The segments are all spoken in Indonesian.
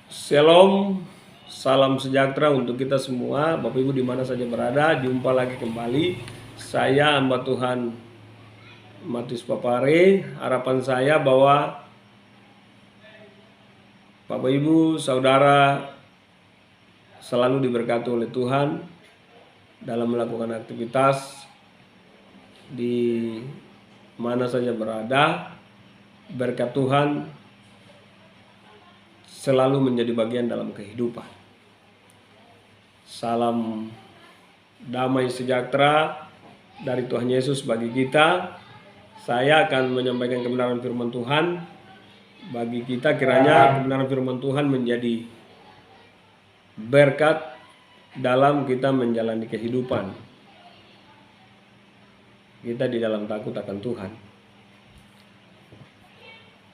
Shalom, salam sejahtera untuk kita semua, Bapak Ibu di mana saja berada. Jumpa lagi kembali. Saya hamba Tuhan Matius Papare. Harapan saya bahwa Bapak Ibu, saudara selalu diberkati oleh Tuhan dalam melakukan aktivitas di mana saja berada. Berkat Tuhan selalu menjadi bagian dalam kehidupan. Salam damai sejahtera dari Tuhan Yesus bagi kita. Saya akan menyampaikan kebenaran firman Tuhan bagi kita. Kiranya kebenaran firman Tuhan menjadi berkat dalam kita menjalani kehidupan kita di dalam takut akan Tuhan.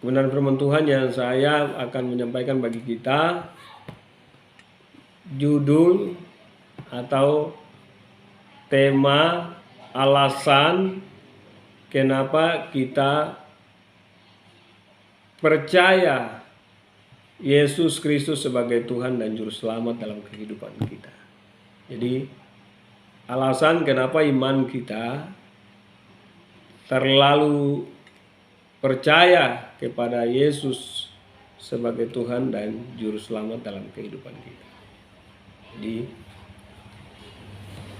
Kebenaran firman Tuhan yang saya akan menyampaikan bagi kita, judul atau tema alasan kenapa kita percaya Yesus Kristus sebagai Tuhan dan Juru Selamat dalam kehidupan kita. Jadi alasan kenapa iman kita terlalu percaya kepada Yesus sebagai Tuhan dan Juru Selamat dalam kehidupan kita. Jadi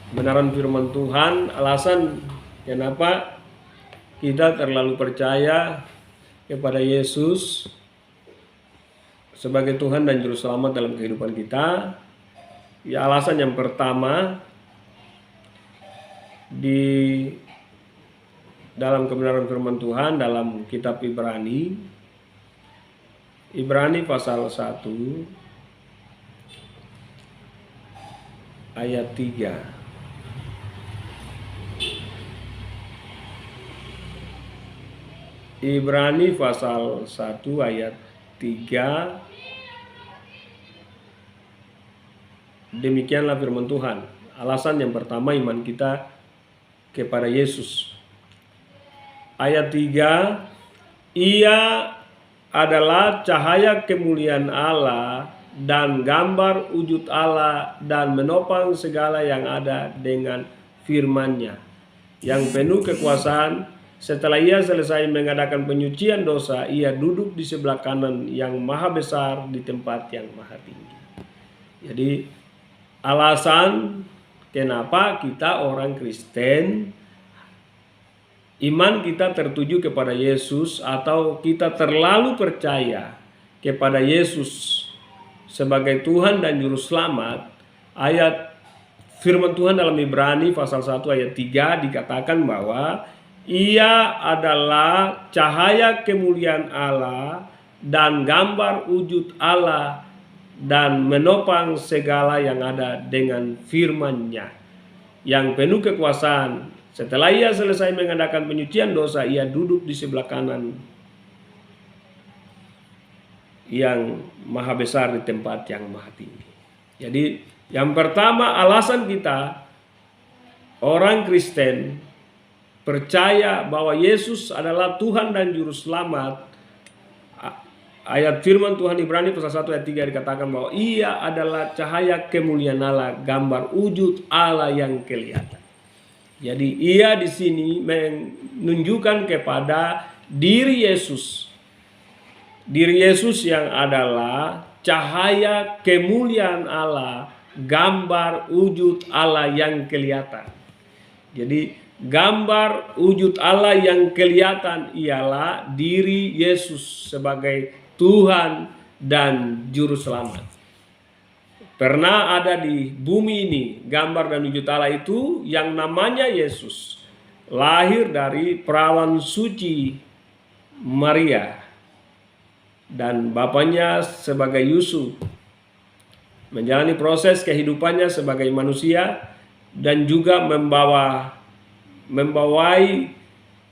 kebenaran firman Tuhan, alasan kenapa kita terlalu percaya kepada Yesus sebagai Tuhan dan Juru Selamat dalam kehidupan kita. Ya, alasan yang pertama di dalam kebenaran firman Tuhan dalam kitab Ibrani pasal 1 ayat 3. Ibrani pasal 1 ayat 3. Demikianlah firman Tuhan. Alasan yang pertama iman kita kepada Yesus. Ayat 3, Ia adalah cahaya kemuliaan Allah dan gambar wujud Allah dan menopang segala yang ada dengan firman-Nya, yang penuh kekuasaan. Setelah Ia selesai mengadakan penyucian dosa, Ia duduk di sebelah kanan yang maha besar di tempat yang maha tinggi. Jadi alasan kenapa kita orang Kristen, iman kita tertuju kepada Yesus atau kita terlalu percaya kepada Yesus sebagai Tuhan dan Juru Selamat. Ayat firman Tuhan dalam Ibrani pasal 1 ayat 3 dikatakan bahwa Ia adalah cahaya kemuliaan Allah dan gambar wujud Allah dan menopang segala yang ada dengan firman-Nya, yang penuh kekuasaan. Setelah Ia selesai mengadakan penyucian dosa, Ia duduk di sebelah kanan yang maha besar di tempat yang maha tinggi. Jadi yang pertama, alasan kita orang Kristen percaya bahwa Yesus adalah Tuhan dan Juru Selamat. Ayat firman Tuhan Ibrani pasal 1 ayat 3 dikatakan bahwa Ia adalah cahaya kemuliaan Allah, gambar wujud Allah yang kelihatan. Jadi Ia di sini menunjukkan kepada diri Yesus. Diri Yesus yang adalah cahaya kemuliaan Allah, gambar wujud Allah yang kelihatan. Jadi gambar wujud Allah yang kelihatan ialah diri Yesus sebagai Tuhan dan Juru Selamat. Pernah ada di bumi ini gambar dan wujud Allah itu yang namanya Yesus, lahir dari perawan suci Maria dan bapaknya sebagai Yusuf, menjalani proses kehidupannya sebagai manusia dan juga membawai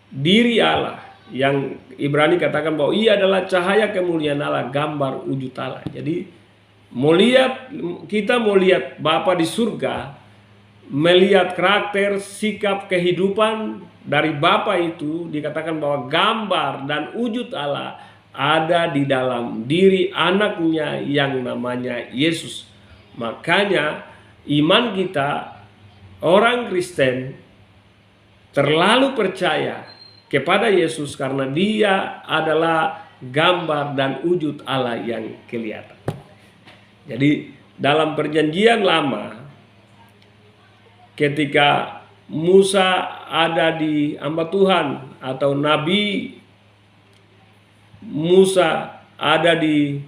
diri Allah, yang Ibrani katakan bahwa Ia adalah cahaya kemuliaan Allah, gambar wujud Allah. Jadi kita mau lihat Bapa di surga, melihat karakter, sikap, kehidupan dari Bapa itu, dikatakan bahwa gambar dan wujud Allah ada di dalam diri anaknya yang namanya Yesus. Makanya iman kita, orang Kristen, terlalu percaya kepada Yesus karena dia adalah gambar dan wujud Allah yang kelihatan. Jadi dalam perjanjian lama, ketika Musa ada di hamba Tuhan atau Nabi Musa ada di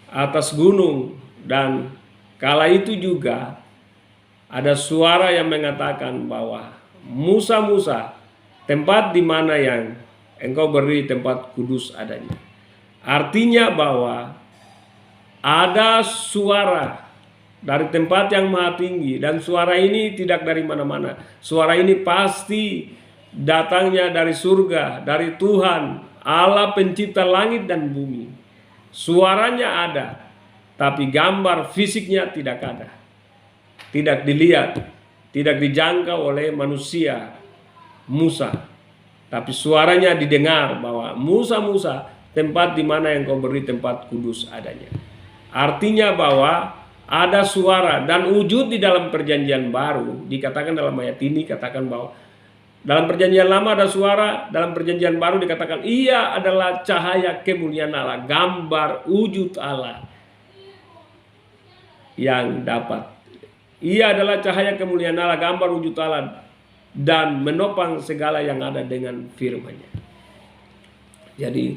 atas gunung, dan kala itu juga ada suara yang mengatakan bahwa Musa, Musa, tempat di mana yang engkau beri tempat kudus adanya. Artinya bahwa ada suara dari tempat yang maha tinggi, dan suara ini tidak dari mana-mana. Suara ini pasti datangnya dari surga, dari Tuhan Allah pencipta langit dan bumi. Suaranya ada, tapi gambar fisiknya tidak ada, tidak dilihat, tidak dijangkau oleh manusia Musa. Tapi suaranya didengar bahwa Musa, Musa, tempat di mana yang kau beri tempat kudus adanya. Artinya bahwa ada suara dan wujud di dalam perjanjian baru. Dikatakan dalam ayat ini, katakan bahwa dalam perjanjian lama ada suara, dalam perjanjian baru dikatakan ia adalah cahaya kemuliaan Allah, gambar wujud Allah yang dapat. Ia adalah cahaya kemuliaan Allah, gambar wujud Allah, dan menopang segala yang ada dengan firman-Nya. Jadi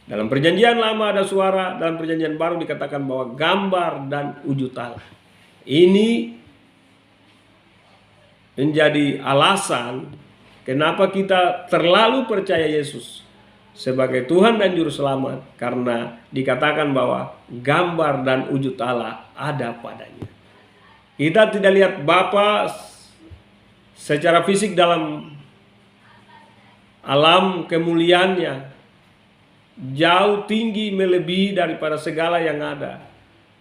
dalam perjanjian lama ada suara, dalam perjanjian baru dikatakan bahwa gambar dan wujud Allah. Ini menjadi alasan kenapa kita terlalu percaya Yesus sebagai Tuhan dan Juru Selamat, karena dikatakan bahwa gambar dan wujud Allah ada padanya. Kita tidak lihat Bapa secara fisik dalam alam kemuliaannya, jauh tinggi melebihi daripada segala yang ada.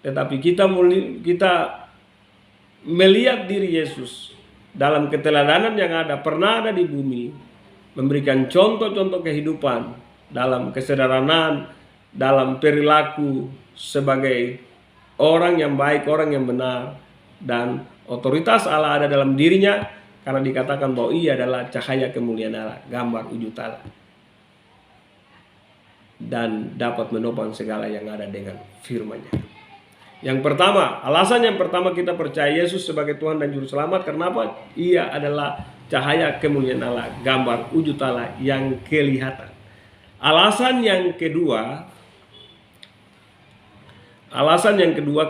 Tetapi kita melihat diri Yesus dalam keteladanan yang ada, pernah ada di bumi, memberikan contoh-contoh kehidupan dalam kesederhanaan, dalam perilaku sebagai orang yang baik, orang yang benar, dan otoritas Allah ada dalam dirinya, karena dikatakan bahwa ia adalah cahaya kemuliaan Allah, gambar wujud Allah, dan dapat menopang segala yang ada dengan firman-Nya. Yang pertama, alasan yang pertama kita percaya Yesus sebagai Tuhan dan Juru Selamat, kenapa? Ia adalah cahaya kemuliaan Allah, gambar wujud Allah yang kelihatan. Alasan yang kedua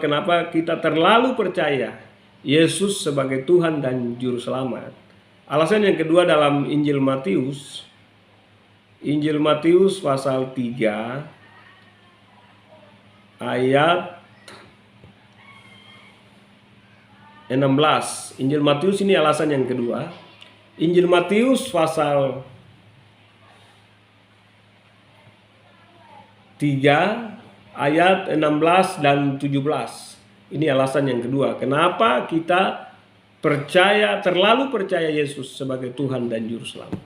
kenapa kita terlalu percaya Yesus sebagai Tuhan dan Juru Selamat. Alasan yang kedua dalam Injil Matius pasal 3 ayat 16. Injil Matius ini alasan yang kedua. Injil Matius pasal 3 ayat 16 dan 17. Ini alasan yang kedua. Kenapa kita terlalu percaya Yesus sebagai Tuhan dan Juru Selamat.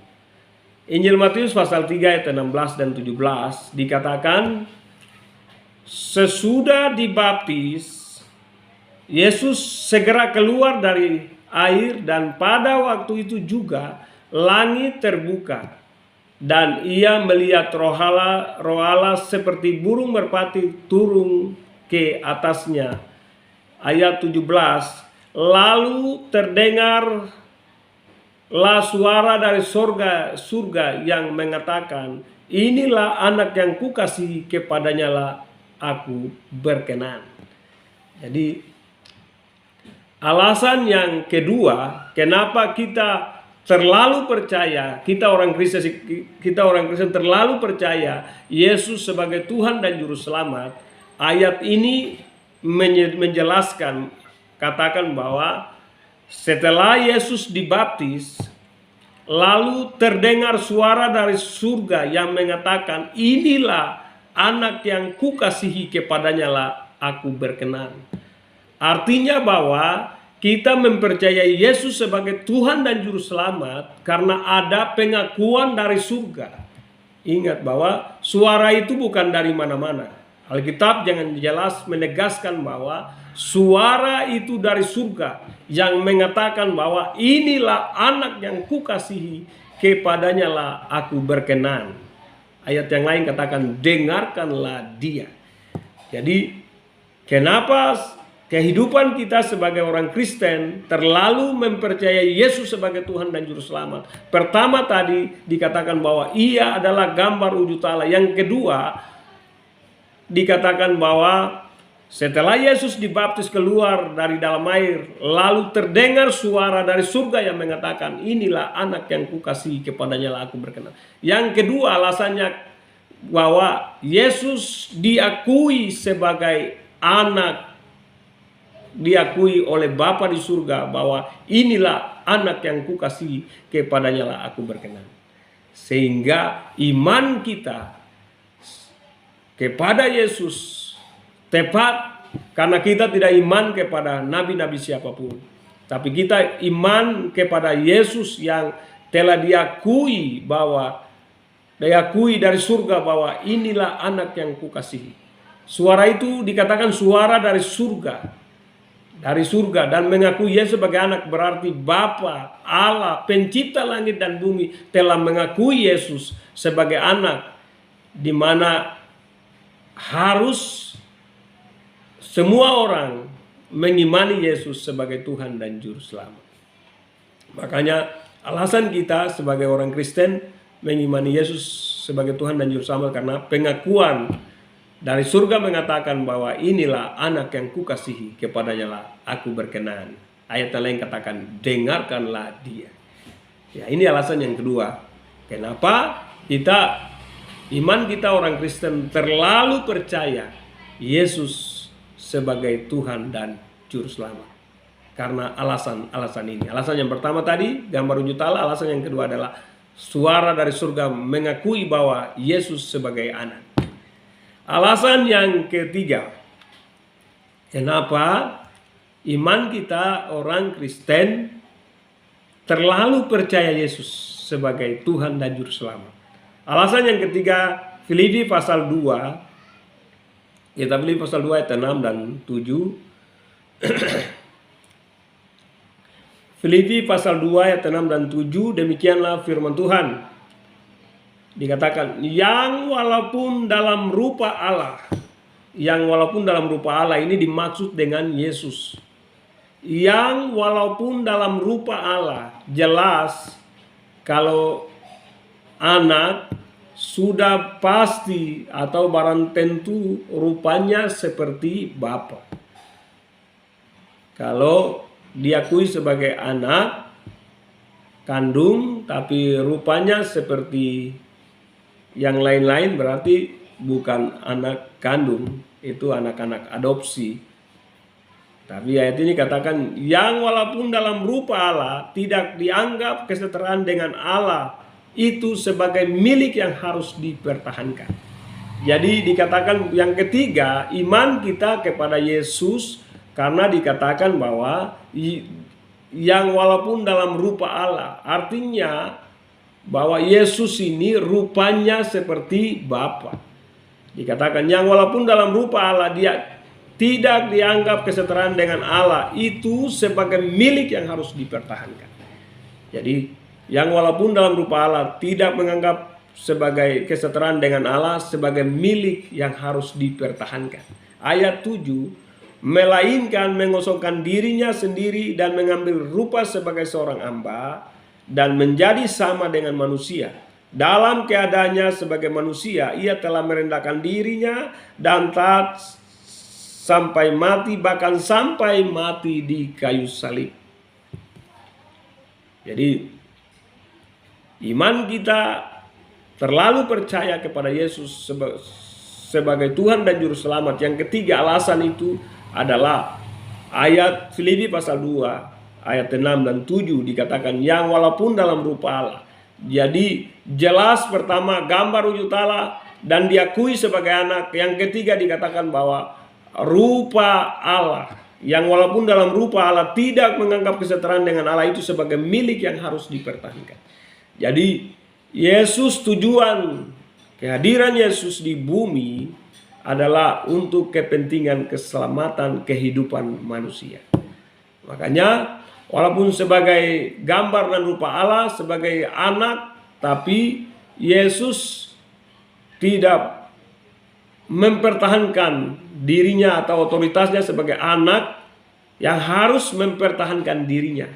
Injil Matius pasal 3 ayat 16 dan 17 dikatakan, sesudah dibaptis, Yesus segera keluar dari air, dan pada waktu itu juga langit terbuka, dan ia melihat roh Allah seperti burung merpati turun ke atasnya. Ayat 17, lalu terdengarlah suara dari surga yang mengatakan, inilah anak yang kukasihi, kepadanya lah aku berkenan. Jadi alasan yang kedua kenapa kita terlalu percaya, kita orang Kristen terlalu percaya Yesus sebagai Tuhan dan Juru Selamat. Ayat ini menjelaskan, katakan bahwa setelah Yesus dibaptis, lalu terdengar suara dari surga yang mengatakan, inilah anak yang kukasihi, kepadanya lah aku berkenan. Artinya bahwa kita mempercayai Yesus sebagai Tuhan dan Juru Selamat karena ada pengakuan dari surga. Ingat bahwa suara itu bukan dari mana-mana. Alkitab jangan jelas menegaskan bahwa suara itu dari surga yang mengatakan bahwa inilah anak yang kukasihi, kepadanya lah aku berkenan. Ayat yang lain katakan dengarkanlah dia. Jadi kenapa kehidupan kita sebagai orang Kristen terlalu mempercayai Yesus sebagai Tuhan dan Juru Selamat? Pertama tadi dikatakan bahwa ia adalah gambar wujud Allah. Yang kedua dikatakan bahwa setelah Yesus dibaptis keluar dari dalam air, lalu terdengar suara dari surga yang mengatakan inilah anak yang kukasihi, kepadanya lah aku berkenan. Yang kedua alasannya bahwa Yesus diakui sebagai anak, diakui oleh Bapa di surga bahwa inilah anak yang kukasihi, kepadanya lah aku berkenan. Sehingga iman kita kepada Yesus tepat karena kita tidak iman kepada nabi-nabi siapapun, tapi kita iman kepada Yesus yang telah diakui dari surga bahwa inilah anak yang kukasihi. Suara itu dikatakan suara dari surga. Dari surga, dan mengakui Yesus sebagai anak berarti Bapa Allah pencipta langit dan bumi telah mengakui Yesus sebagai anak, di mana harus semua orang mengimani Yesus sebagai Tuhan dan Juru Selamat. Makanya alasan kita sebagai orang Kristen mengimani Yesus sebagai Tuhan dan Juru Selamat karena pengakuan dari surga mengatakan bahwa inilah anak yang kukasihi, kepadanya lah aku berkenan. Ayat yang lain katakan dengarkanlah dia. Ya, ini alasan yang kedua. Kenapa iman kita orang Kristen terlalu percaya Yesus sebagai Tuhan dan Juru Selamat. Karena alasan ini. Alasan yang pertama tadi gambar wujud Allah. Alasan yang kedua adalah suara dari surga mengakui bahwa Yesus sebagai anak. Alasan yang ketiga, kenapa iman kita orang Kristen terlalu percaya Yesus sebagai Tuhan dan Juru Selamat. Alasan yang ketiga, Filipi pasal 2. Kita Filipi pasal 2 ayat 6 dan 7. Filipi pasal 2 ayat 6 dan 7, demikianlah firman Tuhan. Dikatakan, yang walaupun dalam rupa Allah. Yang walaupun dalam rupa Allah ini dimaksud dengan Yesus. Yang walaupun dalam rupa Allah. Jelas kalau anak sudah pasti atau barang tentu rupanya seperti Bapa. Kalau diakui sebagai anak kandung tapi rupanya seperti yang lain-lain, berarti bukan anak kandung, itu anak-anak adopsi. Tapi ayat ini katakan yang walaupun dalam rupa Allah tidak dianggap kesetaraan dengan Allah itu sebagai milik yang harus dipertahankan. Jadi dikatakan yang ketiga, iman kita kepada Yesus karena dikatakan bahwa yang walaupun dalam rupa Allah, artinya bahwa Yesus ini rupanya seperti Bapa. Dikatakan yang walaupun dalam rupa Allah dia tidak dianggap kesetaraan dengan Allah itu sebagai milik yang harus dipertahankan. Jadi yang walaupun dalam rupa Allah tidak menganggap sebagai kesetaraan dengan Allah sebagai milik yang harus dipertahankan. Ayat 7, melainkan mengosongkan dirinya sendiri dan mengambil rupa sebagai seorang hamba dan menjadi sama dengan manusia. Dalam keadaannya sebagai manusia, ia telah merendahkan dirinya dan taat sampai mati, bahkan sampai mati di kayu salib. Jadi iman kita terlalu percaya kepada Yesus sebagai Tuhan dan Juru Selamat. Yang ketiga alasan itu adalah ayat Filipi pasal 2 ayat 6 dan 7 dikatakan yang walaupun dalam rupa Allah. Jadi jelas pertama gambar wujud Allah dan diakui sebagai anak. Yang ketiga dikatakan bahwa rupa Allah yang walaupun dalam rupa Allah tidak menganggap kesetaraan dengan Allah itu sebagai milik yang harus dipertahankan. Jadi Yesus tujuan kehadiran Yesus di bumi adalah untuk kepentingan keselamatan kehidupan manusia. Makanya walaupun sebagai gambar dan rupa Allah, sebagai anak, tapi Yesus tidak mempertahankan dirinya atau otoritasnya sebagai anak yang harus mempertahankan dirinya.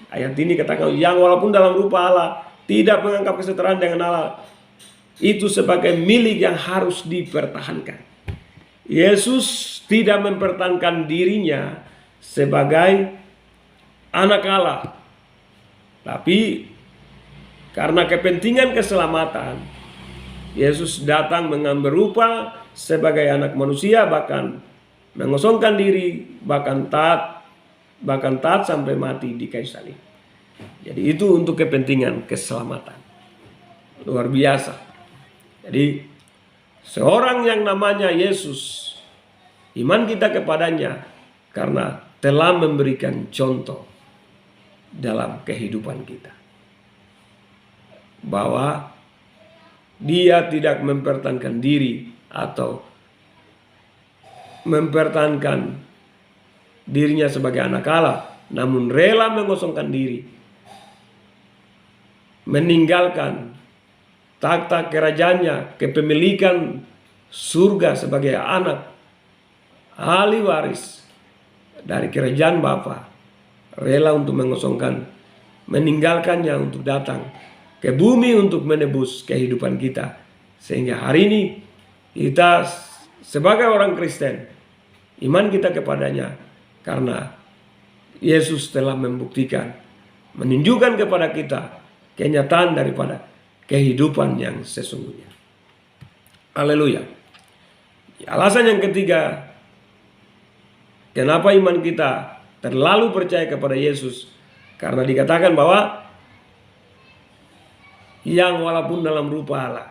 Ayat ini katakan, yang walaupun dalam rupa Allah tidak menganggap kesetaraan dengan Allah itu sebagai milik yang harus dipertahankan. Yesus tidak mempertahankan dirinya sebagai anak Allah, tapi karena kepentingan keselamatan, Yesus datang mengambil rupa sebagai anak manusia, bahkan mengosongkan diri, bahkan taat sampai mati di kayu salib. Jadi itu untuk kepentingan keselamatan. Luar biasa. Jadi seorang yang namanya Yesus, iman kita kepadanya karena telah memberikan contoh dalam kehidupan kita, bahwa dia tidak mempertahankan diri atau mempertahankan dirinya sebagai anak Allah, namun rela mengosongkan diri, meninggalkan takhta kerajaannya, kepemilikan surga sebagai anak, ahli waris dari kerajaan Bapa, rela untuk mengosongkan, meninggalkannya untuk datang ke bumi untuk menebus kehidupan kita. Sehingga hari ini kita sebagai orang Kristen, iman kita kepadanya karena Yesus telah membuktikan, menunjukkan kepada kita kenyataan daripada kehidupan yang sesungguhnya. Haleluya. Alasan yang ketiga, kenapa iman kita terlalu percaya kepada Yesus, karena dikatakan bahwa yang walaupun dalam rupa Allah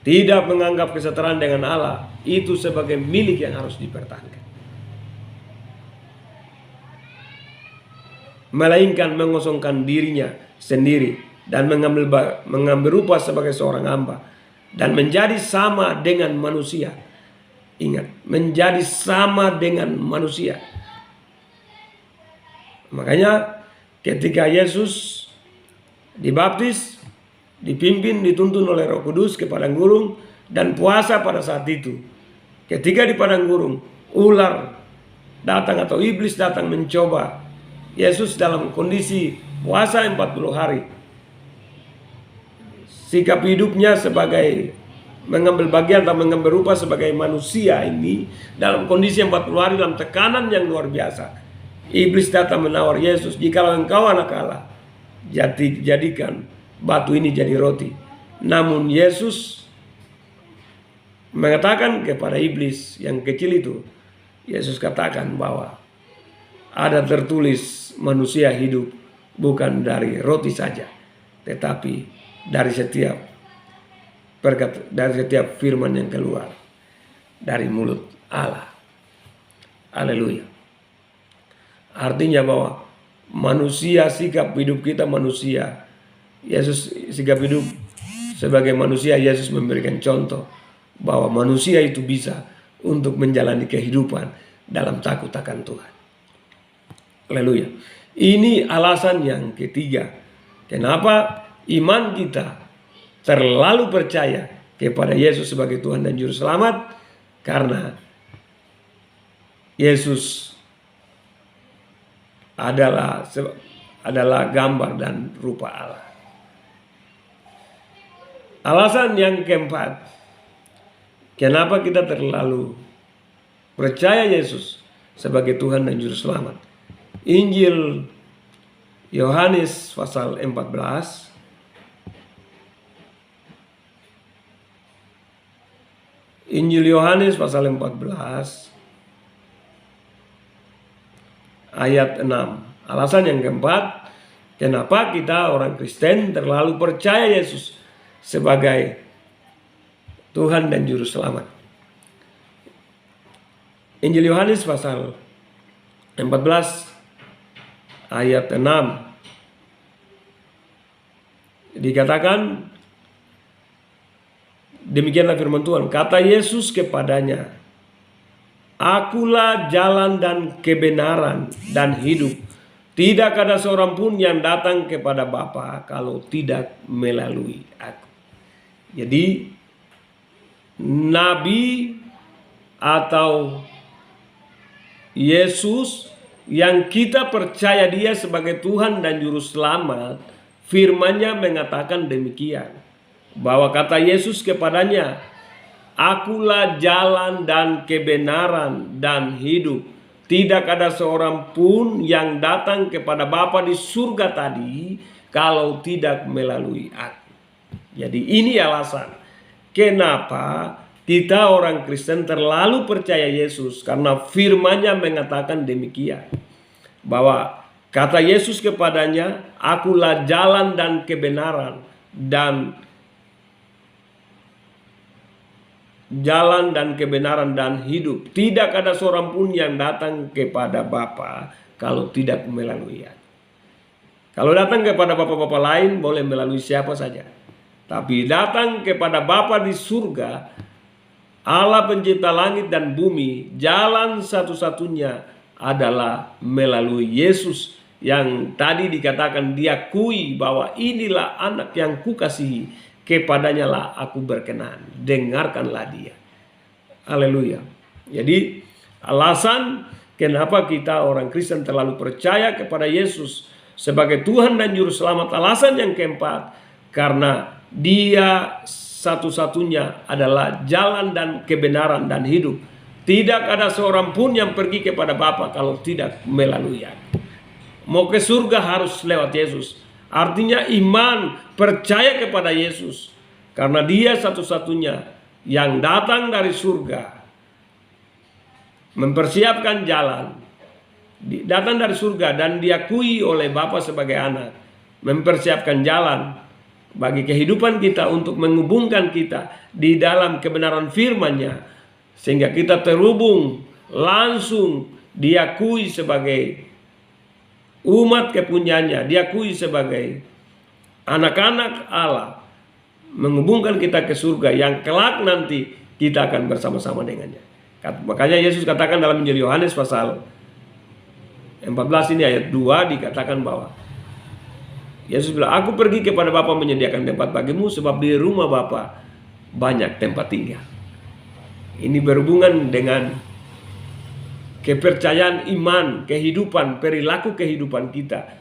tidak menganggap kesetaraan dengan Allah itu sebagai milik yang harus dipertahankan, melainkan mengosongkan dirinya sendiri dan mengambil rupa sebagai seorang hamba dan menjadi sama dengan manusia. Ingat, menjadi sama dengan manusia. Makanya ketika Yesus dibaptis, dipimpin, dituntun oleh Roh Kudus ke padang gurun dan puasa pada saat itu. Ketika di padang gurun, ular datang atau iblis datang mencoba Yesus dalam kondisi puasa 40 hari. Sikap hidupnya sebagai mengambil bagian atau mengambil rupa sebagai manusia ini dalam kondisi 40 hari dalam tekanan yang luar biasa. Iblis datang menawar Yesus, jikalau engkau anak Allah, jadikan batu ini jadi roti. Namun Yesus mengatakan kepada iblis yang kecil itu, Yesus katakan bahwa ada tertulis manusia hidup bukan dari roti saja, tetapi dari setiap firman yang keluar dari mulut Allah. Haleluya. Artinya bahwa manusia, sikap hidup kita manusia, Yesus sikap hidup sebagai manusia, Yesus memberikan contoh bahwa manusia itu bisa untuk menjalani kehidupan dalam takut akan Tuhan. Haleluya. Ini alasan yang ketiga, kenapa iman kita terlalu percaya kepada Yesus sebagai Tuhan dan Juru Selamat, karena Yesus adalah gambar dan rupa Allah. Alasan yang keempat, kenapa kita terlalu percaya Yesus sebagai Tuhan dan Juru Selamat. Injil Yohanes pasal 14 Injil Yohanes pasal 14 ayat 6. Alasan yang keempat, kenapa kita orang Kristen terlalu percaya Yesus sebagai Tuhan dan Juru Selamat. Injil Yohanes pasal 14 ayat 6 dikatakan, Demikianlah firman Tuhan. Kata Yesus kepadanya, "Akulah jalan dan kebenaran dan hidup. Tidak ada seorang pun yang datang kepada Bapa kalau tidak melalui aku." Jadi Nabi atau Yesus yang kita percaya dia sebagai Tuhan dan Juru Selamat, firman-Nya mengatakan demikian. Bahwa kata Yesus kepadanya, "Akulah jalan dan kebenaran dan hidup. Tidak ada seorang pun yang datang kepada Bapa di surga tadi kalau tidak melalui aku." Jadi ini alasan kenapa kita orang Kristen terlalu percaya Yesus, karena firman-Nya mengatakan demikian. Bahwa kata Yesus kepadanya, "Akulah jalan dan kebenaran dan hidup. Tidak ada seorang pun yang datang kepada Bapa kalau tidak melalui aku." Kalau datang kepada Bapa-Bapa lain boleh melalui siapa saja. Tapi datang kepada Bapa di surga, Allah pencipta langit dan bumi, jalan satu-satunya adalah melalui Yesus yang tadi dikatakan diakui bahwa inilah anak yang kukasihi, kepadanya lah aku berkenan, dengarkanlah dia. Haleluya. Jadi alasan kenapa kita orang Kristen terlalu percaya kepada Yesus sebagai Tuhan dan Juru Selamat, alasan yang keempat, karena dia satu-satunya adalah jalan dan kebenaran dan hidup. Tidak ada seorang pun yang pergi kepada Bapa kalau tidak melalui aku. Mau ke surga harus lewat Yesus. Artinya iman, percaya kepada Yesus, karena dia satu-satunya yang datang dari surga, mempersiapkan jalan, datang dari surga dan diakui oleh Bapa sebagai anak, mempersiapkan jalan bagi kehidupan kita untuk menghubungkan kita di dalam kebenaran firman-Nya, sehingga kita terhubung langsung, diakui sebagai umat kepunyaannya, diakui sebagai anak-anak Allah, menghubungkan kita ke surga yang kelak nanti kita akan bersama-sama dengannya. Makanya Yesus katakan dalam Injil Yohanes pasal 14 ini ayat 2 dikatakan bahwa Yesus bilang, "Aku pergi kepada Bapa menyediakan tempat bagimu, sebab di rumah Bapa banyak tempat tinggal." Ini berhubungan dengan kepercayaan iman, kehidupan, perilaku kehidupan kita,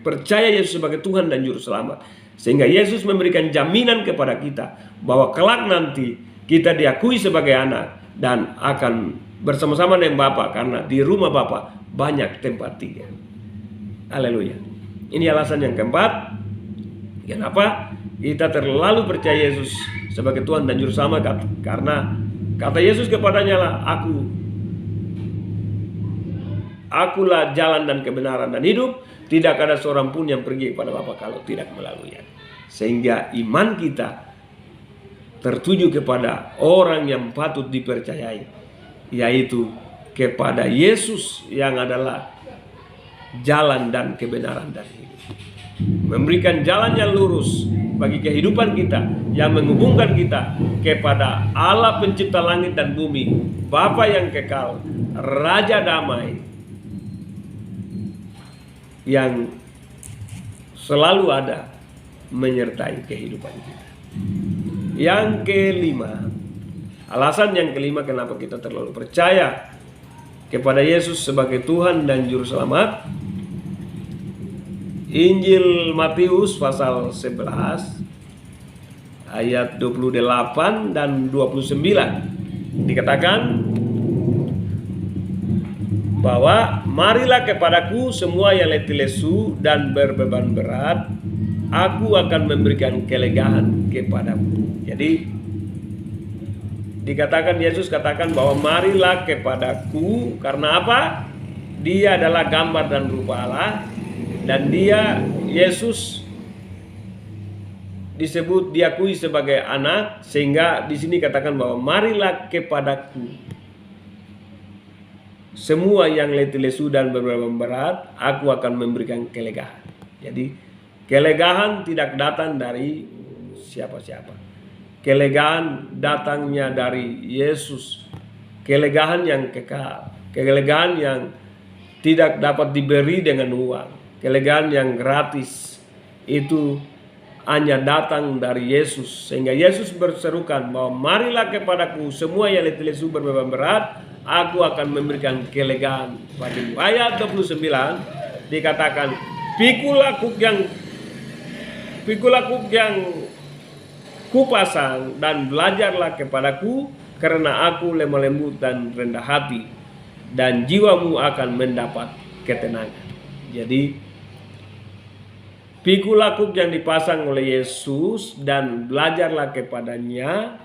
percaya Yesus sebagai Tuhan dan Juru Selamat, sehingga Yesus memberikan jaminan kepada kita bahwa kelak nanti kita diakui sebagai anak dan akan bersama-sama dengan Bapa, karena di rumah Bapa banyak tempat tinggal. Haleluya. Ini alasan yang keempat kenapa kita terlalu percaya Yesus sebagai Tuhan dan Juru Selamat, karena kata Yesus kepadanya lah, "Akulah jalan dan kebenaran dan hidup. Tidak ada seorang pun yang pergi kepada Bapa kalau tidak melalui aku." Sehingga iman kita tertuju kepada orang yang patut dipercayai, yaitu kepada Yesus yang adalah jalan dan kebenaran dan hidup. Memberikan jalan yang lurus bagi kehidupan kita, yang menghubungkan kita kepada Allah pencipta langit dan bumi, Bapa yang kekal, Raja damai, yang selalu ada menyertai kehidupan kita. Yang kelima, alasan yang kelima kenapa kita terlalu percaya kepada Yesus sebagai Tuhan dan Juru Selamat, Injil Matius pasal 11 ayat 28 dan 29 dikatakan bahwa marilah kepadaku semua yang letih lesu dan berbeban berat, aku akan memberikan kelegaan kepadamu. Jadi dikatakan, Yesus katakan bahwa marilah kepadaku, karena apa? Dia adalah gambar dan rupa Allah, dan dia, Yesus, disebut diakui sebagai anak, sehingga di sini katakan bahwa marilah kepadaku semua yang letih lesu dan berbeban berat, aku akan memberikan kelegaan. Jadi kelegaan tidak datang dari siapa-siapa. kelegaan datangnya dari Yesus, kelegaan yang kekal, kelegaan yang tidak dapat diberi dengan uang, kelegaan yang gratis, itu hanya datang dari Yesus. Sehingga Yesus berserukan bahwa marilah kepadaku semua yang letih lesu berbeban berat, aku akan memberikan kelegaan bagimu. Ayat 29 dikatakan, pikul akuk yang kupasang dan belajarlah kepadaku, karena aku lemah lembut dan rendah hati, dan jiwamu akan mendapat ketenangan. Jadi pikul akuk yang dipasang oleh Yesus dan belajarlah kepadanya,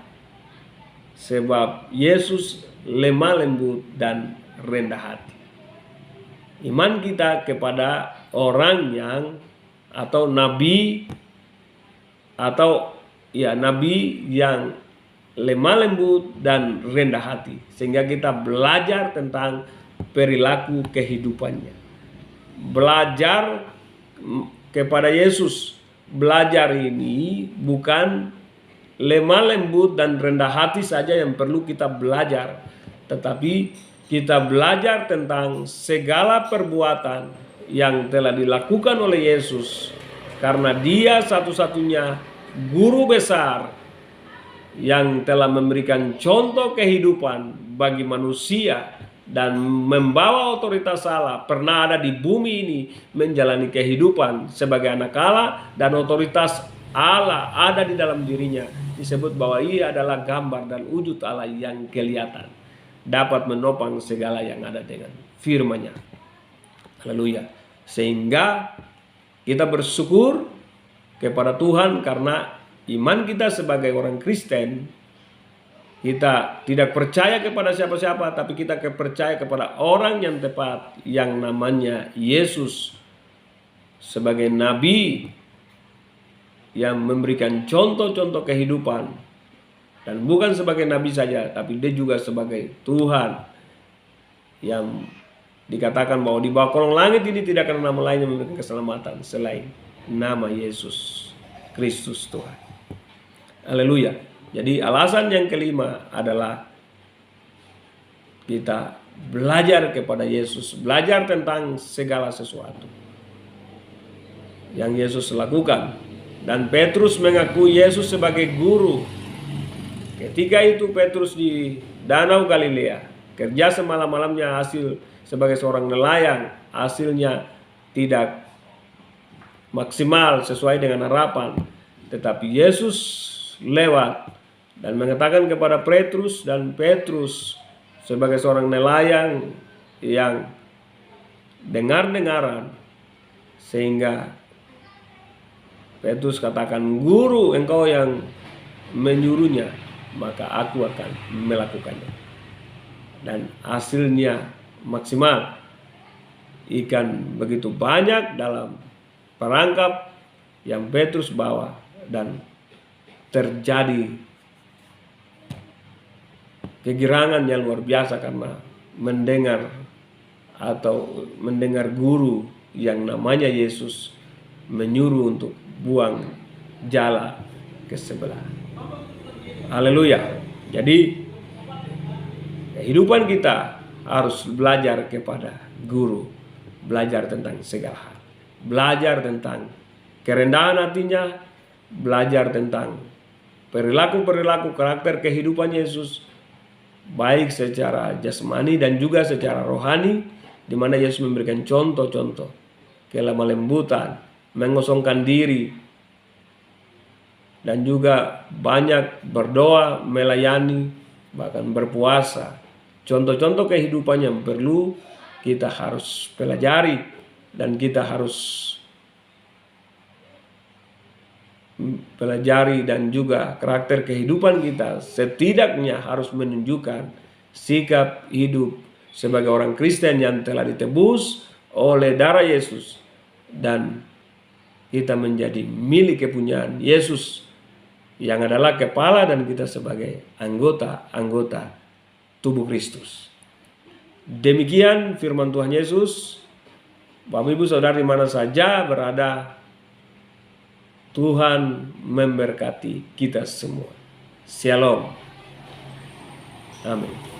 sebab Yesus lemah lembut dan rendah hati. Iman kita kepada orang yang atau nabi yang lemah lembut dan rendah hati, sehingga kita belajar tentang perilaku kehidupannya, belajar kepada Yesus. Belajar ini bukan lemah lembut dan rendah hati saja yang perlu kita belajar, tetapi kita belajar tentang segala perbuatan yang telah dilakukan oleh Yesus, karena Dia satu-satunya guru besar yang telah memberikan contoh kehidupan bagi manusia dan membawa otoritas Allah, pernah ada di bumi ini menjalani kehidupan sebagai anak Allah, dan otoritas Allah ada di dalam dirinya. Disebut bahwa ia adalah gambar dan wujud Allah yang kelihatan, dapat menopang segala yang ada dengan firman-Nya. Haleluya. Sehingga kita bersyukur kepada Tuhan karena iman kita sebagai orang Kristen, kita tidak percaya kepada siapa-siapa, tapi kita percaya kepada orang yang tepat, yang namanya Yesus, sebagai nabi yang memberikan contoh-contoh kehidupan, dan bukan sebagai nabi saja, tapi dia juga sebagai Tuhan, yang dikatakan bahwa di bawah kolong langit ini tidak ada nama lain yang memberikan keselamatan selain nama Yesus Kristus Tuhan. Haleluya. Jadi alasan yang kelima adalah kita belajar kepada Yesus, belajar tentang segala sesuatu yang Yesus lakukan. Dan Petrus mengakui Yesus sebagai guru. Ketika itu Petrus di Danau Galilea, kerja semalam-malamnya hasil sebagai seorang nelayan, hasilnya tidak maksimal sesuai dengan harapan. Tetapi Yesus lewat dan mengatakan kepada Petrus, dan Petrus sebagai seorang nelayan yang dengar-dengaran, sehingga Petrus katakan, guru engkau yang menyuruhnya, maka aku akan melakukannya. Dan hasilnya maksimal. Ikan begitu banyak dalam perangkap yang Petrus bawa, dan terjadi kegirangan yang luar biasa karena mendengar guru yang namanya Yesus menyuruh untuk buang jala ke sebelah. Haleluya. Jadi kehidupan kita harus belajar kepada guru, belajar tentang segala hal, belajar tentang kerendahan hatinya, belajar tentang perilaku-perilaku karakter kehidupan Yesus, baik secara jasmani dan juga secara rohani, di mana Yesus memberikan contoh-contoh kelemah lembutan, mengosongkan diri, dan juga banyak berdoa, melayani, bahkan berpuasa. Contoh-contoh kehidupan yang perlu kita harus pelajari, dan kita harus pelajari, dan juga karakter kehidupan kita setidaknya harus menunjukkan sikap hidup sebagai orang Kristen yang telah ditebus oleh darah Yesus, dan kita menjadi milik kepunyaan Yesus yang adalah kepala, dan kita sebagai anggota tubuh Kristus. Demikian firman Tuhan Yesus. Bapak Ibu Saudara di mana saja berada, Tuhan memberkati kita semua. Shalom. Amin.